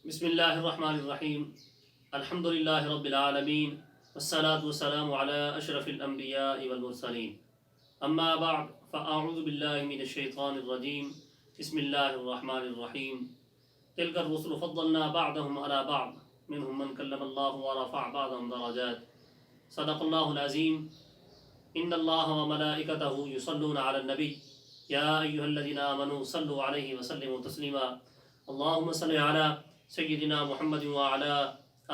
بسم اللہ الرحمن الرحیم الحمدللہ رب العالمین والصلاة والسلام علی اشرف الانبیاء والمرسلین اما بعد فاعوذ باللہ من الشیطان الرجیم بسم اللہ الرحمن الرحیم تلک الرسل فضلنا بعضهم على بعض منهم من کلم اللہ ورفع بعضهم درجات صدق اللہ العظیم ان اللہ وملائکتہ یصلون علی النبی یا ایہا الذین آمنوا صلوا علیہ وسلموا تسلیما اللہم صل علی سیدنا محمد وعلى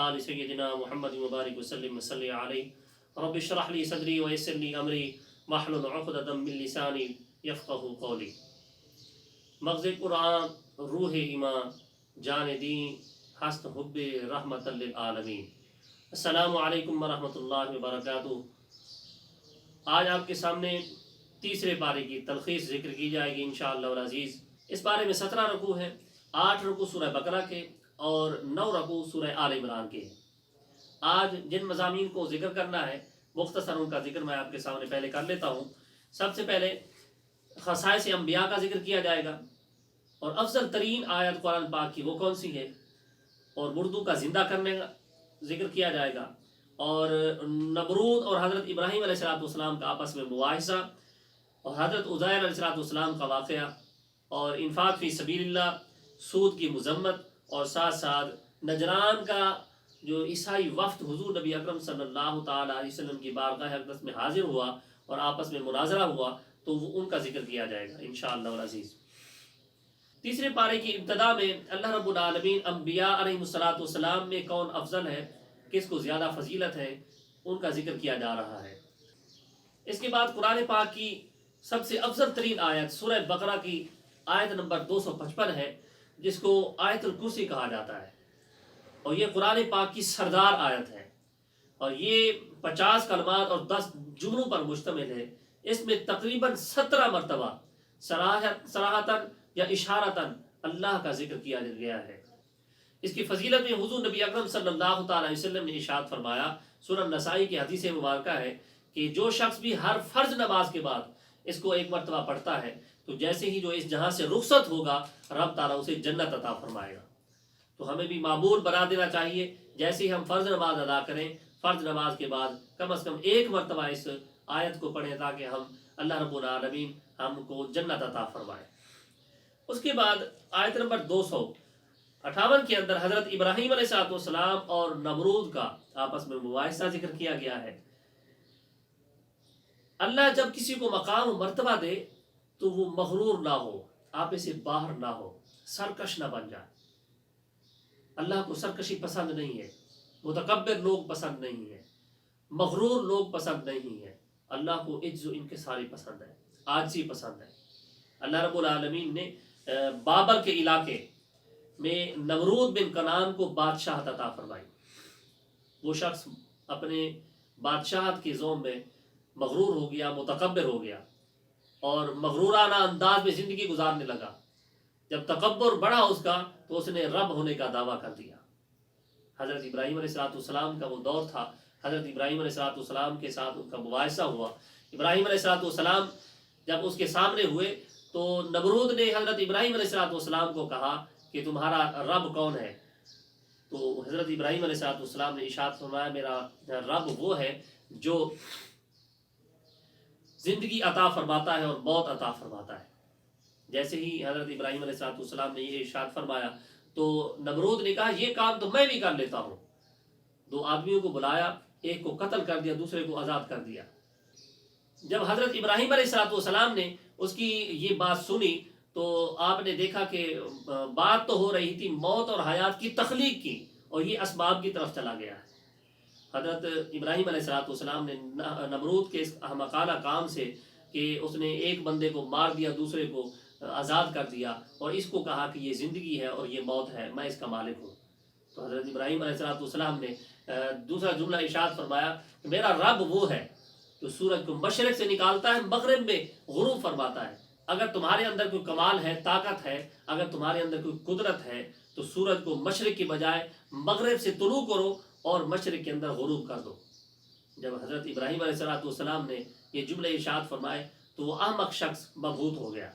آل سیدنا محمد وبارک وسلم وصلی علیہ رب اشرح لی صدری ویسر لی امری واحلل عقدۃ من لسانی یفقہوا قولی۔ مغز قرآن، روح ایمان، جان دین، ہست حب رحمت للعالمین۔ السلام علیکم ورحمۃ اللہ وبرکاتہ۔ آج آپ کے سامنے تیسرے پارے کی تلخیص ذکر کی جائے گی انشاءاللہ العزیز۔ اس پارے میں 17 رکوع ہیں، 8 رکوع سورہ بقرہ کے اور 9 رکوع سورہ آل عمران کے ہیں۔ آج جن مضامین کو ذکر کرنا ہے مختصر ان کا ذکر میں آپ کے سامنے پہلے کر لیتا ہوں۔ سب سے پہلے خصائص انبیاء کا ذکر کیا جائے گا، اور افضل ترین آیت قرآن پاک کی وہ کون سی ہے، اور مردوں کا زندہ کرنے کا ذکر کیا جائے گا، اور نمرود اور حضرت ابراہیم علیہ السلام کا آپس میں مباحثہ، اور حضرت عزیر علیہ السلام کا واقعہ، اور انفاق فی سبیل اللہ، سود کی مذمت، اور ساتھ ساتھ نجران کا جو عیسائی وفد حضور نبی اکرم صلی اللہ تعالی علیہ وسلم کی بارگاہ اقدس میں حاضر ہوا اور آپس میں مناظرہ ہوا، تو وہ ان کا ذکر کیا جائے گا انشاءاللہ العزیز۔ تیسرے پارے کی ابتدا میں اللہ رب العالمین انبیاء علیہ السلام میں کون افضل ہے، کس کو زیادہ فضیلت ہے، ان کا ذکر کیا جا رہا ہے۔ اس کے بعد قرآن پاک کی سب سے افضل ترین آیت سورہ بقرہ کی آیت نمبر 255 ہے، جس کو آیت الکرسی کہا جاتا ہے، اور یہ قرآن پاک کی سردار آیت ہے، اور یہ 50 کلمات اور 10 جملوں پر مشتمل ہے۔ اس میں تقریباً 17 مرتبہ صراحتاً یا اشارتاً اللہ کا ذکر کیا گیا ہے۔ اس کی فضیلت میں حضور نبی اکرم صلی اللہ تعالی علیہ وسلم نے ارشاد فرمایا، سورہ نسائی کی حدیث مبارکہ ہے کہ جو شخص بھی ہر فرض نماز کے بعد اس کو ایک مرتبہ پڑھتا ہے تو جیسے ہی جو اس جہاں سے رخصت ہوگا رب تعالیٰ اسے جنت عطا فرمائے گا۔ تو ہمیں بھی معمول بنا دینا چاہیے، جیسے ہی ہم فرض نماز ادا کریں، فرض نماز کے بعد کم از کم ایک مرتبہ اس آیت کو پڑھیں تاکہ ہم اللہ رب العالمین ہم کو جنت عطا فرمائے۔ اس کے بعد آیت نمبر 258 کے اندر حضرت ابراہیم علیہ السلام اور نمرود کا آپس میں مباحثہ ذکر کیا گیا ہے۔ اللہ جب کسی کو مقام و مرتبہ دے تو وہ مغرور نہ ہو، آپے سے باہر نہ ہو، سرکش نہ بن جائے۔ اللہ کو سرکشی پسند نہیں ہے، متکبر لوگ پسند نہیں ہیں، مغرور لوگ پسند نہیں ہیں۔ اللہ کو عجز و انکساری پسند ہے، عاجزی پسند ہے۔ اللہ رب العالمین نے بابل کے علاقے میں نمرود بن کنعان کو بادشاہت عطا فرمائی۔ وہ شخص اپنے بادشاہت کے زوم میں مغرور ہو گیا، متکبر ہو گیا، اور مغرورانہ انداز میں زندگی گزارنے لگا۔ جب تکبر بڑھا اس کا تو اس نے رب ہونے کا دعویٰ کر دیا۔ حضرت ابراہیم علیہ السلام کا وہ دور تھا، حضرت ابراہیم علیہ السلام کے ساتھ ان کا مباحثہ ہوا۔ ابراہیم علیہ السلام جب اس کے سامنے ہوئے تو نمرود نے حضرت ابراہیم علیہ السلام کو کہا کہ تمہارا رب کون ہے؟ تو حضرت ابراہیم علیہ السلام نے ارشاد فرمایا، میرا رب وہ ہے جو زندگی عطا فرماتا ہے اور موت عطا فرماتا ہے۔ جیسے ہی حضرت ابراہیم علیہ السلام نے یہ ارشاد فرمایا تو نمرود نے کہا یہ کام تو میں بھی کر لیتا ہوں۔ 2 آدمیوں کو بلایا، ایک کو قتل کر دیا، دوسرے کو آزاد کر دیا۔ جب حضرت ابراہیم علیہ السلام نے اس کی یہ بات سنی تو آپ نے دیکھا کہ بات تو ہو رہی تھی موت اور حیات کی تخلیق کی، اور یہ اسباب کی طرف چلا گیا ہے۔ حضرت ابراہیم علیہ السلام نے نمرود کے اس احمقانہ کام سے کہ اس نے ایک بندے کو مار دیا، دوسرے کو آزاد کر دیا، اور اس کو کہا کہ یہ زندگی ہے اور یہ موت ہے، میں اس کا مالک ہوں۔ تو حضرت ابراہیم علیہ السلام نے دوسرا جملہ ارشاد فرمایا کہ میرا رب وہ ہے جو سورج کو مشرق سے نکالتا ہے، مغرب میں غروب فرماتا ہے۔ اگر تمہارے اندر کوئی کمال ہے، طاقت ہے، اگر تمہارے اندر کوئی قدرت ہے تو سورج کو مشرق کی بجائے مغرب سے طلوع کرو اور مشرق کے اندر غروب کر دو۔ جب حضرت ابراہیم علیہ السلام نے یہ جملے ارشاد فرمائے تو وہ احمق شخص مبہوت ہو گیا۔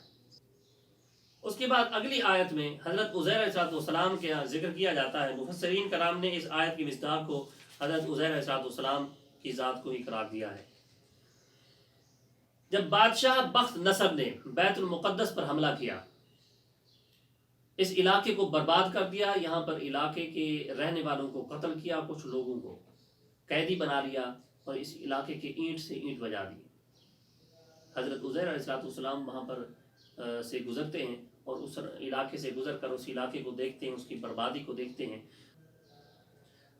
اس کے بعد اگلی آیت میں حضرت عزیر علیہ السلام کے ذکر کیا جاتا ہے. مفسرین کرام نے اس آیت کی مصداق کو حضرت عزیر علیہ السلام کی ذات کو ہی قرار دیا ہے. جب بادشاہ بخت نصر نے بیت المقدس پر حملہ کیا، اس علاقے کو برباد کر دیا، یہاں پر علاقے کے رہنے والوں کو قتل کیا، کچھ لوگوں کو قیدی بنا لیا اور اس علاقے کے اینٹ سے اینٹ بجا دی. حضرت عزیر علیہ السلام وہاں پر سے گزرتے ہیں اور اس علاقے سے گزر کر اس علاقے کو دیکھتے ہیں، اس کی بربادی کو دیکھتے ہیں.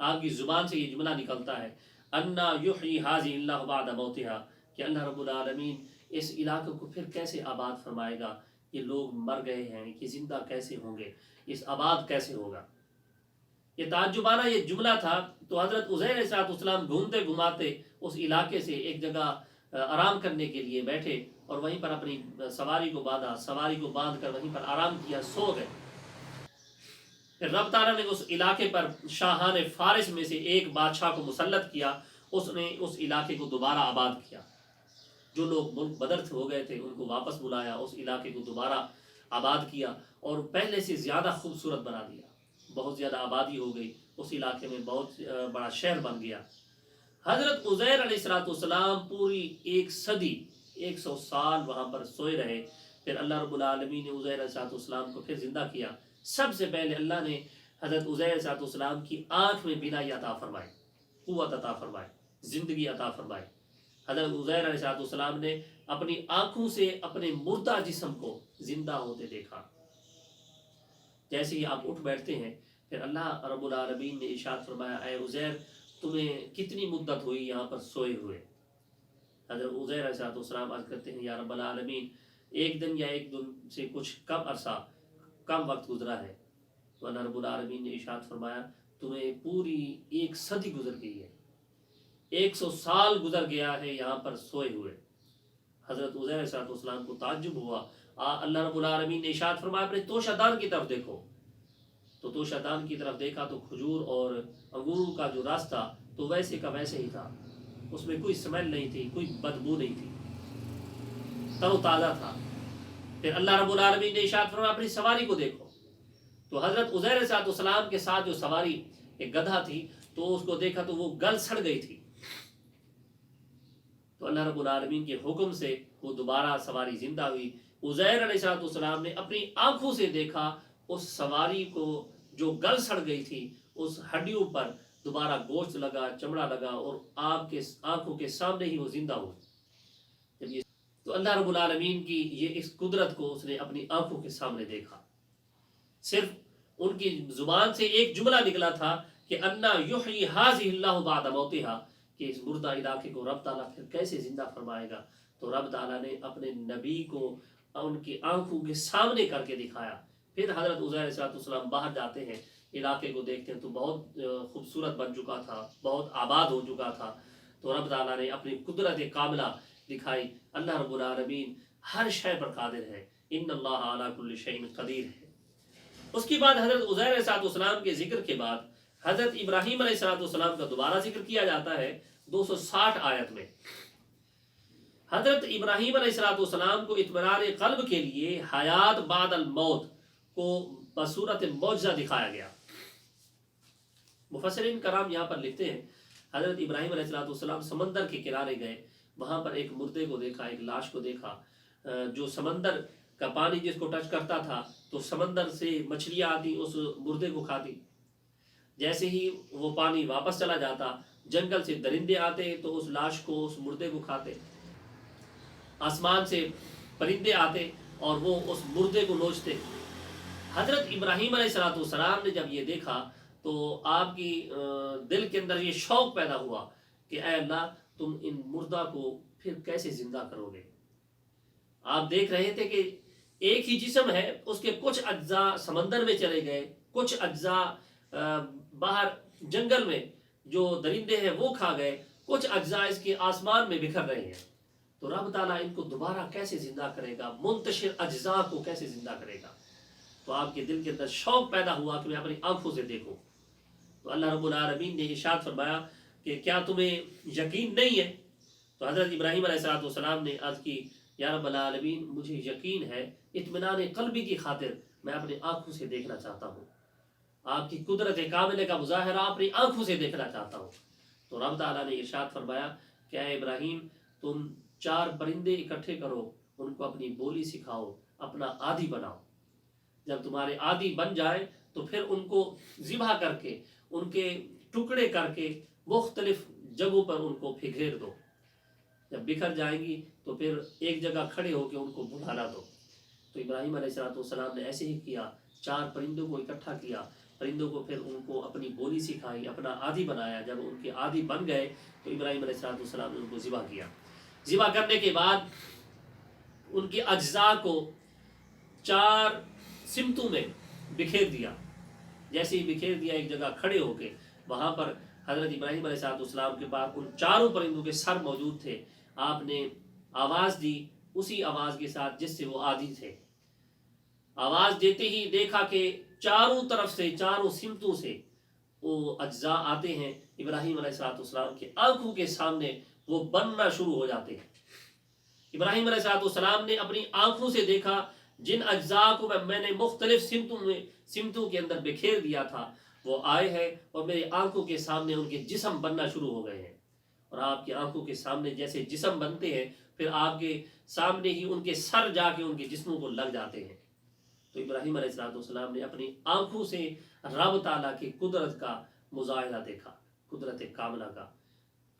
آپ کی زبان سے یہ جملہ نکلتا ہے انا یحیی ھذہ اللہ بعد موتھا، کہ اللہ رب العالمین اس علاقے کو پھر کیسے آباد فرمائے گا. یہ لوگ مر گئے ہیں، یہ زندہ کیسے ہوں گے، اس آباد کیسے ہوگا. یہ تعجبانہ یہ جملہ تھا. تو حضرت عزیر علیہ السلام گھومتے گھماتے اس علاقے سے ایک جگہ آرام کرنے کے لیے بیٹھے اور وہیں پر اپنی سواری کو باندھا، سواری کو باندھ کر وہیں پر آرام کیا، سو گئے. پھر رب تعالیٰ نے اس علاقے پر شاہان فارس میں سے ایک بادشاہ کو مسلط کیا. اس نے اس علاقے کو دوبارہ آباد کیا. جو لوگ ملک بدر ہو گئے تھے ان کو واپس بلایا، اس علاقے کو دوبارہ آباد کیا اور پہلے سے زیادہ خوبصورت بنا دیا. بہت زیادہ آبادی ہو گئی، اس علاقے میں بہت بڑا شہر بن گیا. حضرت عزیر علیہ السلام پوری 1 صدی 100 سال وہاں پر سوئے رہے. پھر اللہ رب العالمین نے عزیر علیہ السلام کو پھر زندہ کیا. سب سے پہلے اللہ نے حضرت عزیر علیہ السلام کی آنکھ میں بینائی عطا فرمائی، قوت عطا فرمائی، زندگی عطا فرمائی. حضرت عزیر علیہ السلام نے اپنی آنکھوں سے اپنے مردہ جسم کو زندہ ہوتے دیکھا. جیسے ہی آپ اٹھ بیٹھتے ہیں پھر اللہ رب العالمین نے ارشاد فرمایا اے عزیر تمہیں کتنی مدت ہوئی یہاں پر سوئے ہوئے. حضرت عزیر علیہ السلام عرض کرتے ہیں یا رب العالمین 1 دن یا 1 دن سے کچھ کم عرصہ، کم وقت گزرا ہے. تو اللہ رب العالمین نے ارشاد فرمایا تمہیں پوری 1 صدی گزر گئی ہے، 100 سال گزر گیا ہے یہاں پر سوئے ہوئے. حضرت عزیر علیہ السلام کو تعجب ہوا. اللہ رب العالمین نے ارشاد فرمایا اپنے توشہ دان کی طرف دیکھو. تو توشہ دان کی طرف دیکھا تو کھجور اور انگوروں کا جو رس تھا تو ویسے کا ویسے ہی تھا، اس میں کوئی سمیل نہیں تھی، کوئی بدبو نہیں تھی، تر و تازہ تھا. پھر اللہ رب العالمین نے ارشاد فرمایا اپنی سواری کو دیکھو. تو حضرت عزیر علیہ السلام کے ساتھ جو سواری ایک گدھا تھی تو اس کو دیکھا تو وہ گل سڑ گئی تھی. تو اللہ رب العالمین کے حکم سے وہ دوبارہ سواری زندہ ہوئی. عزیر علیہ السلام نے اپنی آنکھوں سے دیکھا اس سواری کو جو گل سڑ گئی تھی، اس ہڈیوں پر دوبارہ گوشت لگا، چمڑا لگا اور آپ کے آنکھوں کے سامنے ہی وہ زندہ ہوئی. تو اللہ رب العالمین کی یہ اس قدرت کو اس نے اپنی آنکھوں کے سامنے دیکھا. صرف ان کی زبان سے ایک جملہ نکلا تھا کہ انا یحیی ھذہ اللہ بعد موتھا، کہ اس مردہ علاقے کو رب تعالیٰ پھر کیسے زندہ فرمائے گا. تو رب تعالیٰ نے اپنے نبی کو ان کی آنکھوں کے سامنے کر کے دکھایا. پھر حضرت عزیر علیہ السلام باہر جاتے ہیں، علاقے کو دیکھتے ہیں تو بہت خوبصورت بن چکا تھا، بہت آباد ہو چکا تھا. تو رب تعالیٰ نے اپنی قدرت کاملہ دکھائی. اللہ رب العالمین ہر شے پر قادر ہے، ان اللہ علی کل شیء قدیر ہے. اس کے بعد حضرت عزیر علیہ السلام کے ذکر کے بعد حضرت ابراہیم علیہ السلام کا دوبارہ ذکر کیا جاتا ہے 260 آیت میں. حضرت ابراہیم علیہ السلام کو اطمینان قلب کے لیے حیات بعد الموت کو بصورت معجزہ دکھایا گیا. مفسرین کرام یہاں پر لکھتے ہیں حضرت ابراہیم علیہ السلام سمندر کے کنارے گئے، وہاں پر ایک مردے کو دیکھا، ایک لاش کو دیکھا جو سمندر کا پانی جس کو ٹچ کرتا تھا تو سمندر سے مچھلیاں آتی اس مردے کو کھاتی. جیسے ہی وہ پانی واپس چلا جاتا جنگل سے درندے آتے تو اس لاش کو، اس مردے کو کھاتے. آسمان سے پرندے آتے اور وہ اس مردے کو نوچتے. حضرت ابراہیم علیہ السلام نے جب یہ دیکھا تو آپ کی دل کے اندر یہ شوق پیدا ہوا کہ اے اللہ تم ان مردہ کو پھر کیسے زندہ کرو گے. آپ دیکھ رہے تھے کہ ایک ہی جسم ہے، اس کے کچھ اجزاء سمندر میں چلے گئے، کچھ اجزاء باہر جنگل میں جو درندے ہیں وہ کھا گئے، کچھ اجزاء اس کے آسمان میں بکھر رہے ہیں. تو رب تعالیٰ ان کو دوبارہ کیسے زندہ کرے گا، منتشر اجزاء کو کیسے زندہ کرے گا. تو آپ کے دل کے اندر شوق پیدا ہوا کہ میں اپنی آنکھوں سے دیکھوں. تو اللہ رب العالمین نے ارشاد فرمایا کہ کیا تمہیں یقین نہیں ہے. تو حضرت ابراہیم علیہ السلام نے عرض کی یا رب العالمین مجھے یقین ہے، اطمینان قلبی کی خاطر میں اپنی آنکھوں سے دیکھنا چاہتا ہوں، آپ کی قدرت کاملہ کا مظاہرہ اپنی آنکھوں سے دیکھنا چاہتا ہوں۔ تو رب تعالیٰ نے ارشاد فرمایا کہ اے ابراہیم تم 4 پرندے اکٹھے کرو، ان کو اپنی بولی سکھاؤ، اپنا عادی بناؤ، جب تمہارے عادی بن جائے تو پھر ان کو ذبح کر کے، ان کے ٹکڑے کر کے مختلف جگہوں پر ان کو پھینک دو، جب بکھر جائیں گی تو پھر ایک جگہ کھڑے ہو کے ان کو بلانا دو۔ تو ابراہیم علیہ السلام نے ایسے ہی کیا، 4 پرندوں کو اکٹھا کیا، پرندوں کو پھر ان کو اپنی بولی سکھائی، اپنا عادی بنایا، جب ان کے عادی بن گئے تو ابراہیم علیہ السلام نے ان کو ذبح کیا۔ ذبح کرنے کے بعد ان کے اجزاء کو 4 سمتوں میں بکھیر دیا، جیسے ہی بکھیر دیا ایک جگہ کھڑے ہو کے، وہاں پر حضرت ابراہیم علیہ السلام کے پاس ان 4 پرندوں کے سر موجود تھے، آپ نے آواز دی اسی آواز کے ساتھ جس سے وہ عادی تھے۔ آواز دیتے ہی دیکھا کہ چاروں طرف سے، چاروں سمتوں سے وہ اجزاء آتے ہیں، ابراہیم علیہ السلام کی آنکھوں کے سامنے وہ بننا شروع ہو جاتے ہیں۔ ابراہیم علیہ السلام نے اپنی آنکھوں سے دیکھا جن اجزاء کو میں نے مختلف سمتوں کے اندر بکھیر دیا تھا وہ آئے ہیں اور میری آنکھوں کے سامنے ان کے جسم بننا شروع ہو گئے ہیں، اور آپ کی آنکھوں کے سامنے جیسے جسم بنتے ہیں پھر آپ کے سامنے ہی ان کے سر جا کے ان کے جسموں کو لگ جاتے ہیں۔ تو ابراہیم علیہ السلام نے اپنی آنکھوں سے رب تعالیٰ کی قدرت کا مظاہرہ دیکھا، قدرت کاملہ کا،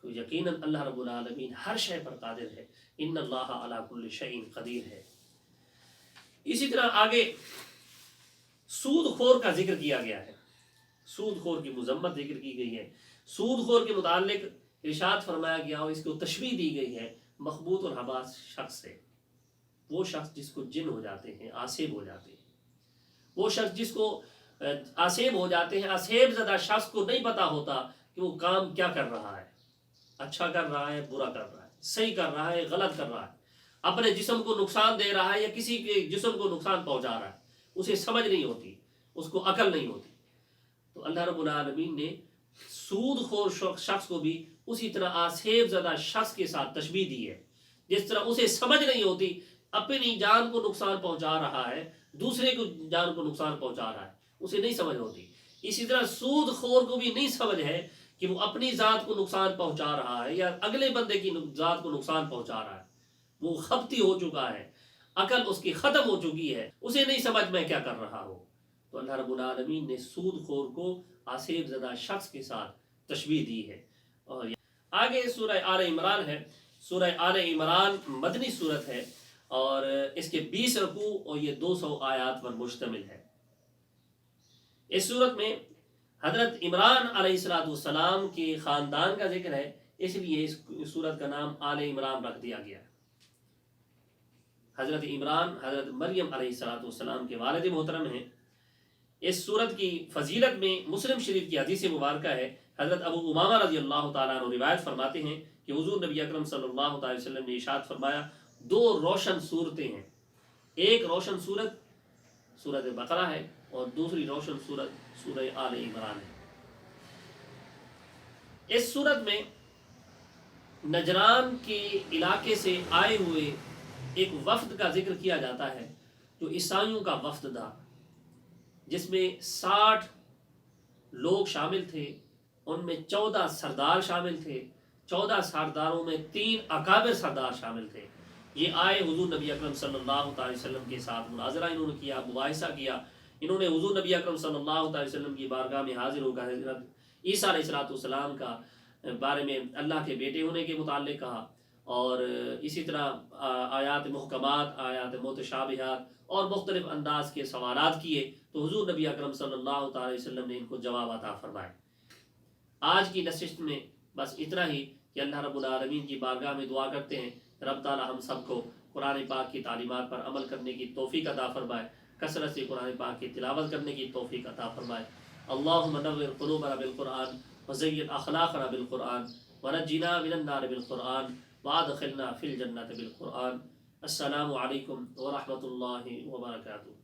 تو یقیناً اللہ رب العالمین ہر شے پر قادر ہے، ان اللہ علی کل شیء قدیر ہے۔ اسی طرح آگے سود خور کا ذکر کیا گیا ہے، سود خور کی مذمت ذکر کی گئی ہے۔ سود خور کے متعلق ارشاد فرمایا گیا اور اس کو تشبیہ دی گئی ہے مخبوط اور حباس شخص سے، وہ شخص جس کو جن ہو جاتے ہیں، آسیب ہو جاتے ہیں، وہ شخص جس کو آسیب ہو جاتے ہیں۔ آسیب زدہ شخص کو نہیں پتا ہوتا کہ وہ کام کیا کر رہا ہے، اچھا کر رہا ہے، برا کر رہا ہے، صحیح کر رہا ہے، غلط کر رہا ہے، اپنے جسم کو نقصان دے رہا ہے یا کسی کے جسم کو نقصان پہنچا رہا ہے، اسے سمجھ نہیں ہوتی، اس کو عقل نہیں ہوتی۔ تو اللہ رب العالمین نے سود خور شخص کو بھی اسی طرح آسیب زدہ شخص کے ساتھ تشبیہ دی ہے، جس طرح اسے سمجھ نہیں ہوتی، اپنی جان کو نقصان پہنچا رہا ہے، دوسرے کو جان کو نقصان پہنچا رہا ہے، اسے نہیں سمجھ ہوتی، اسی طرح سود خور کو بھی نہیں سمجھ ہے کہ وہ اپنی ذات کو نقصان پہنچا رہا ہے یا اگلے بندے کی ذات کو نقصان پہنچا رہا ہے، وہ خبتی ہو چکا ہے، عقل اس کی ختم ہو چکی ہے، اسے نہیں سمجھ میں کیا کر رہا ہوں۔ تو اللہ رب العالمین نے سود خور کو آسیب زدہ شخص کے ساتھ تشبیہ دی ہے۔ اور آگے سورہ آل عمران ہے، سورہ آل عمران مدنی سورت ہے اور اس کے 20 رکوع اور یہ 200 آیات پر مشتمل ہے۔ اس سورت میں حضرت عمران علیہ السلام کے خاندان کا ذکر ہے، اس لیے اس سورت کا نام آل عمران رکھ دیا گیا ہے۔ حضرت عمران حضرت مریم علیہ السلام کے والد محترم ہیں۔ اس سورت کی فضیلت میں مسلم شریف کی حدیث مبارکہ ہے، حضرت ابو امامہ رضی اللہ تعالیٰ عنہ روایت فرماتے ہیں کہ حضور نبی اکرم صلی اللہ علیہ وسلم نے ارشاد فرمایا 2 روشن صورتیں ہیں، ایک روشن صورت سورۃ بقرہ ہے اور دوسری روشن صورت سورہ آل عمران ہے۔ اس صورت میں نجران کے علاقے سے آئے ہوئے ایک وفد کا ذکر کیا جاتا ہے جو عیسائیوں کا وفد تھا، جس میں 60 لوگ شامل تھے، ان میں 14 سردار شامل تھے، 14 سرداروں میں 3 اکابر سردار شامل تھے۔ یہ آئے حضور نبی اکرم صلی اللہ علیہ وسلم کے ساتھ مناظرہ انہوں نے کیا، مباحثہ کیا، انہوں نے حضور نبی اکرم صلی اللہ علیہ وسلم کی بارگاہ میں حاضر ہو کر حضرت عیسیٰ علیہ السلام کا بارے میں اللہ کے بیٹے ہونے کے متعلق کہا، اور اسی طرح آیات محکمات، آیات متشابہات اور مختلف انداز کے سوالات کیے، تو حضور نبی اکرم صلی اللہ علیہ وسلم نے ان کو جواب عطا فرمائے۔ آج کی نشست میں بس اتنا ہی کہ اللہ رب العالمین کی بارگاہ میں دعا کرتے ہیں رب تعالی ہم سب کو قرآن پاک کی تعلیمات پر عمل کرنے کی توفیق عطا فرمائے، کثرت سے قرآن پاک کی تلاوت کرنے کی توفیق عطا فرمائے۔ اللہم نور قلوبنا بالقرآن وزین اخلاقنا بالقرآن ونجنا من النار بالقرآن وادخلنا فی الجنة بالقرآن۔ السلام علیکم ورحمۃ اللہ وبرکاتہ۔